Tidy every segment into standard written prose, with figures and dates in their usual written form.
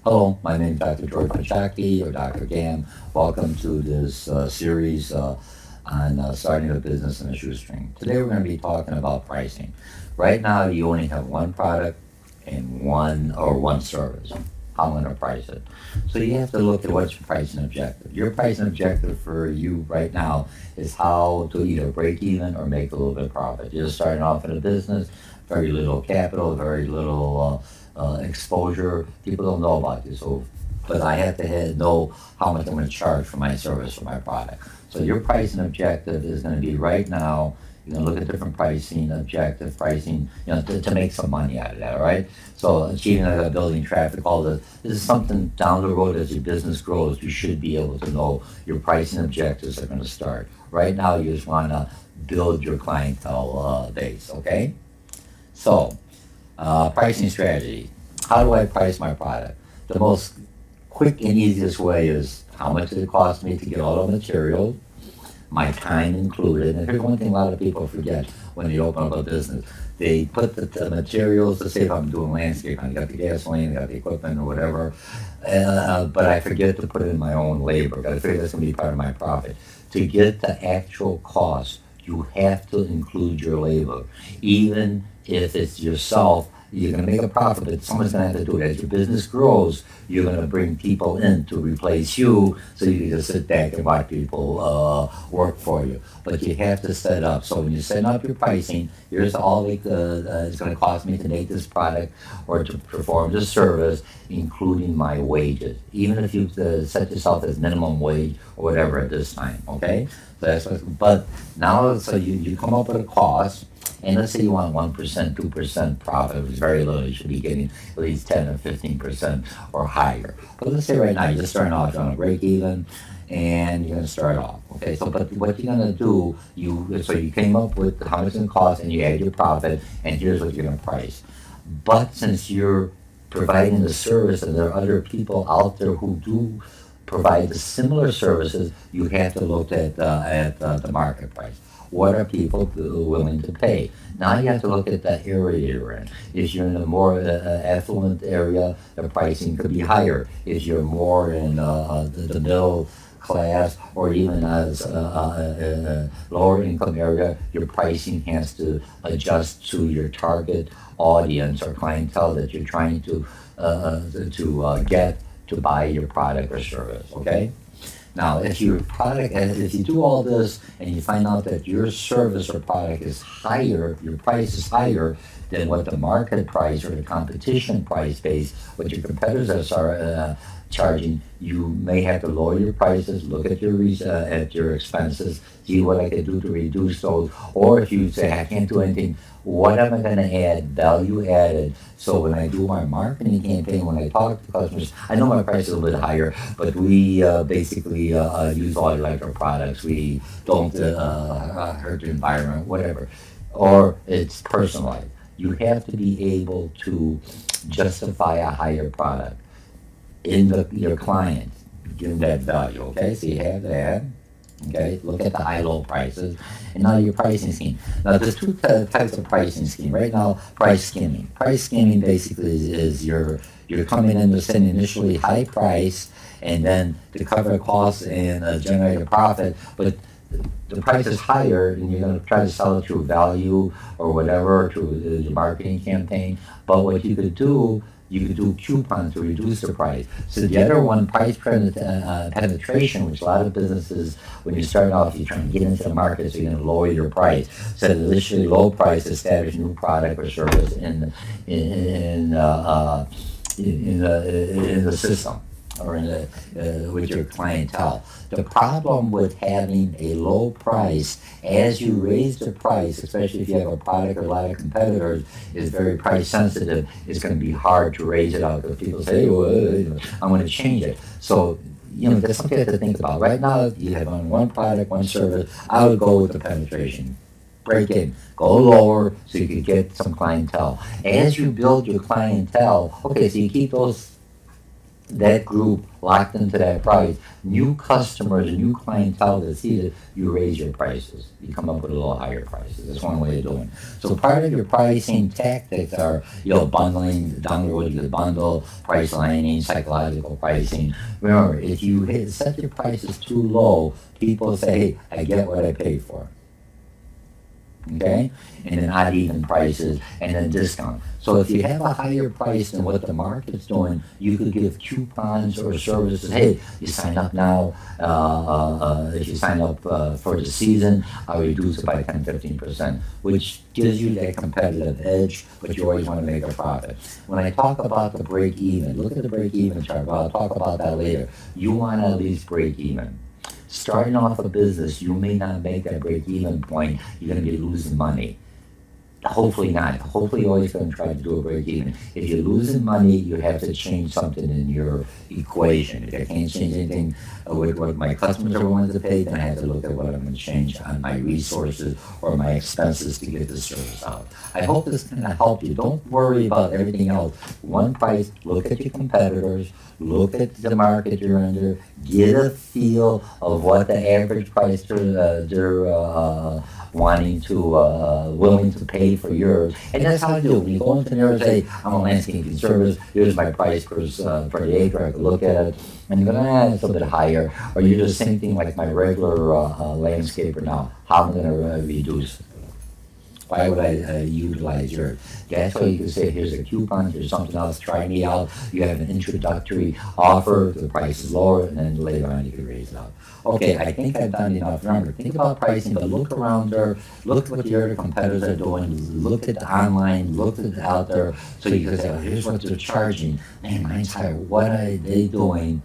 Hello, my name is Dr. George Pachaki, or DrGAM. Welcome to this series on starting a business in a shoestring. Today we're going to be talking about pricing. Right now you only have one product and one service. How I'm going to price it. So you have to look at what's your pricing objective. Your pricing objective for you right now is how to either break even or make a little bit of profit. You're starting off in a business, very little capital, very little exposure. People don't know about you. So, but I have to know how much I'm going to charge for my service or my product. So your pricing objective is going to be right now. You're going to look at different pricing, objective pricing, to make some money out of that, all right? So achieving building traffic, all this is something down the road as your business grows, you should be able to know your pricing objectives are going to start. Right now, you just want to build your clientele base, okay? So, pricing strategy. How do I price my product? The most quick and easiest way is how much does it cost me to get all the materials, my time included. And here's one thing a lot of people forget when they open up a business. They put the materials, to say if I'm doing landscape, I got the gasoline, I got the equipment or whatever, but I forget to put in my own labor. I figure that's going to be part of my profit. To get the actual cost, you have to include your labor. Even if it's yourself, you're going to make a profit, but someone's going to have to do it. As your business grows, you're going to bring people in to replace you, so you can just sit back and watch people work for you. But you have to set up. So when you set up your pricing, here's all it's going to cost me to make this product or to perform this service, including my wages. Even if you set yourself as minimum wage or whatever at this time, okay? So that's but now, so you come up with a cost. And let's say you want 1%, 2% profit, which is very little. You should be getting at least 10 or 15% or higher. But let's say right now you're just starting off, you're on a break even, and you're going to start off. Okay, so but what you're going to do, you came up with how much it's going to cost, and you add your profit, and here's what you're going to price. But since you're providing the service, and there are other people out there who do provide the similar services, you have to look at the market price. What are people willing to pay? Now you have to look at the area you're in. If you're in a more affluent area, the pricing could be higher. If you're more in the middle class or even as lower income area, your pricing has to adjust to your target audience or clientele that you're trying to get to buy your product or service. Okay. Now, if you do all this and you find out that your service or product is higher, your price is higher than what the market price or the competition price base, what your competitors are charging, you may have to lower your prices, look at your expenses, see what I can do to reduce those. Or if you say, I can't do anything, what am I going to add, value added? So when I do my marketing campaign, when I talk to customers, I know my price is a little bit higher, but we basically use all electric products. We don't hurt the environment, whatever. Or it's personalized. You have to be able to justify a higher product in your client, give them that value. Okay, so you have that. Okay, look at the high-low prices, and now your pricing scheme. Now, there's two types of pricing scheme. Right now, price skimming. Price skimming basically is you're coming in to send initially high price, and then to cover costs and generate a profit, but the price is higher, and you're going to try to sell it through value or whatever through the marketing campaign. But what you could do, you could do coupons to reduce the price. So the other one, price penetration, which a lot of businesses, when you start off, you're trying to get into the market, so you're going to lower your price. So initially low price, establish new product or service in the system or with your clientele. The problem with having a low price, as you raise the price, especially if you have a product or a lot of competitors, is very price sensitive. It's going to be hard to raise it out because people say, hey, well, I'm going to change it. So, that's something to think about. Right now, you have on one product, one service. I would go with the penetration. Break in, go lower so you can get some clientele. As you build your clientele, okay, so you keep those that group locked into that price. New customers, new clientele that see that you raise your prices. You come up with a little higher prices. That's one way of doing it. So part of your pricing tactics are, bundling, downward the bundle, price lining, psychological pricing. Remember, if you set your prices too low, people say, hey, I get what I paid for. Okay? And then odd even prices, and then discount. So if you have a higher price than what the market's doing, you could give coupons or services. Hey, you sign up now. If you sign up for the season, I'll reduce it by 10-15%, which gives you that competitive edge, but you always want to make a profit. When I talk about the break even, look at the break even chart. Well, I'll talk about that later. You want to at least break even. Starting off a business, you may not make that break-even point. You're going to be losing money. Hopefully not. Hopefully you're always going to try to do a break-even. If you're losing money, you have to change something in your equation. If I can't change anything with what my customers are willing to pay, then I have to look at what I'm going to change on my resources or my expenses to get the service out. I hope this kind of helped you. Don't worry about everything else. One price, look at your competitors, look at the market you're under, get a feel of what the average price they're wanting to, willing to pay for yours. And that's how I do it. When you go into there and say, I'm a landscaping service, here's my price per the acre, I can look at it, and you're going to it's a bit higher, or you do the same thing like my regular landscaper now, how I'm going to reduce it. Why would I utilize yours? That's why you can say, here's a coupon, here's something else, try me out. You have an introductory offer, the price is lower, and then later on you can raise it up. Okay, I think I've done enough. Remember, think about pricing, but look around there, look at what the other competitors are doing, look at the online, look at out there, so you can say, oh, here's what they're charging. Man, mine's higher. What are they doing,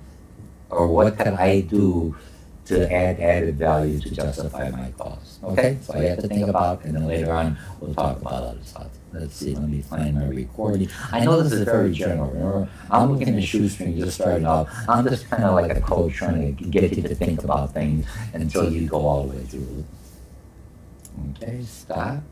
or what can I do to add added value to justify my cost? Okay, so I have to think about, and then later on we'll talk about other stuff. Let's see, let me find my recording. I know this is very general. Remember, I'm looking at shoestring just starting off. I'm just kind of like a coach trying to get you to think about things until you go all the way through. Okay, stop.